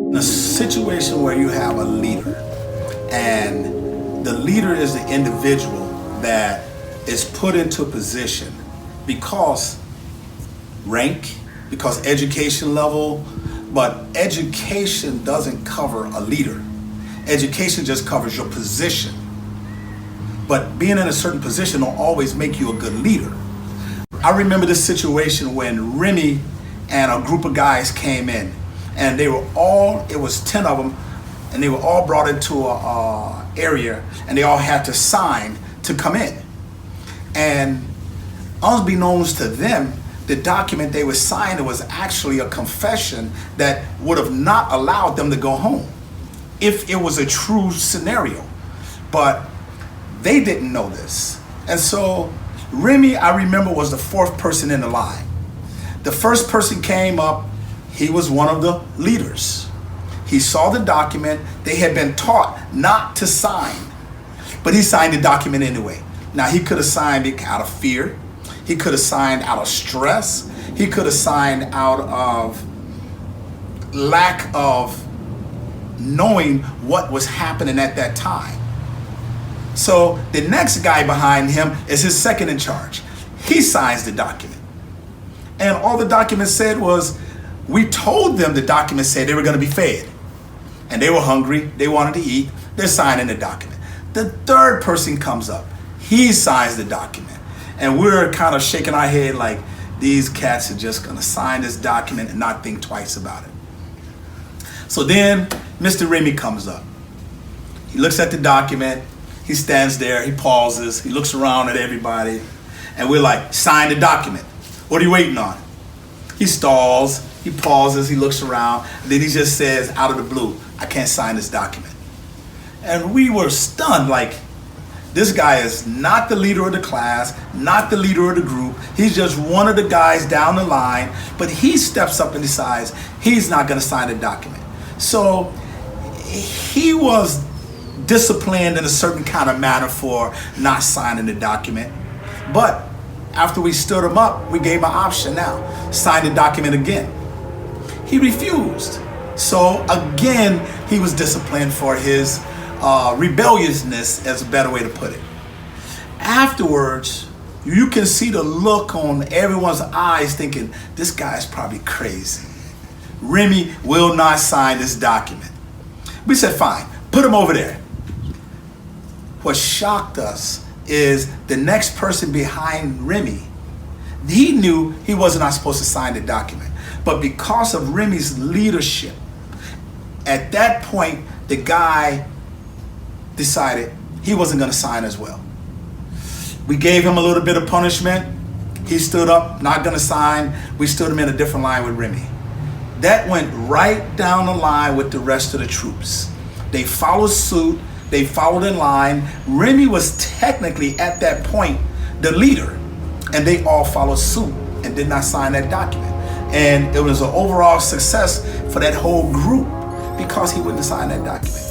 In a situation where you have a leader, and the leader is the individual that is put into a position because rank, because education level, but education doesn't cover a leader. Education just covers your position. But being in a certain position will always make you a good leader. I remember this situation when Remi and a group of guys came in, and they were all, it was 10 of them, and they were all brought into a area, and they all had to sign to come in. And unbeknownst to them, the document they were signing was actually a confession that would have not allowed them to go home if it was a true scenario. But they didn't know this. And so Remi, I remember, was the fourth person in the line. The first person came up, he was one of the leaders. He saw the document. They had been taught not to sign, but he signed the document anyway. Now, he could have signed it out of fear. He could have signed out of stress. He could have signed out of lack of knowing what was happening at that time. So the next guy behind him is his second in charge. He signs the document. And all the document said was, we told them the document said they were going to be fed. And they were hungry. They wanted to eat. They're signing the document. The third person comes up. He signs the document. And we're kind of shaking our head like, these cats are just going to sign this document and not think twice about it. So then Mr. Remi comes up. He looks at the document. He stands there. He pauses. He looks around at everybody. And we're like, sign the document. What are you waiting on? He stalls. He pauses. He looks around. And then he just says out of the blue, I can't sign this document. And we were stunned, like, this guy is not the leader of the class, not the leader of the group. He's just one of the guys down the line, but he steps up and decides he's not going to sign the document. So he was disciplined in a certain kind of manner for not signing the document. But after we stood him up, we gave him an option now, sign the document again. He refused. So again, he was disciplined for his rebelliousness, as a better way to put it. Afterwards, you can see the look on everyone's eyes thinking, this guy's probably crazy. Remi will not sign this document. We said, fine, put him over there. What shocked us is the next person behind Remi, he knew he was not supposed to sign the document. But because of Remi's leadership, at that point, the guy decided he wasn't going to sign as well. We gave him a little bit of punishment. He stood up, not going to sign. We stood him in a different line with Remi. That went right down the line with the rest of the troops. They followed suit. They followed in line. Remi was technically at that point the leader, and they all followed suit and did not sign that document. And it was an overall success for that whole group because he wouldn't sign that document.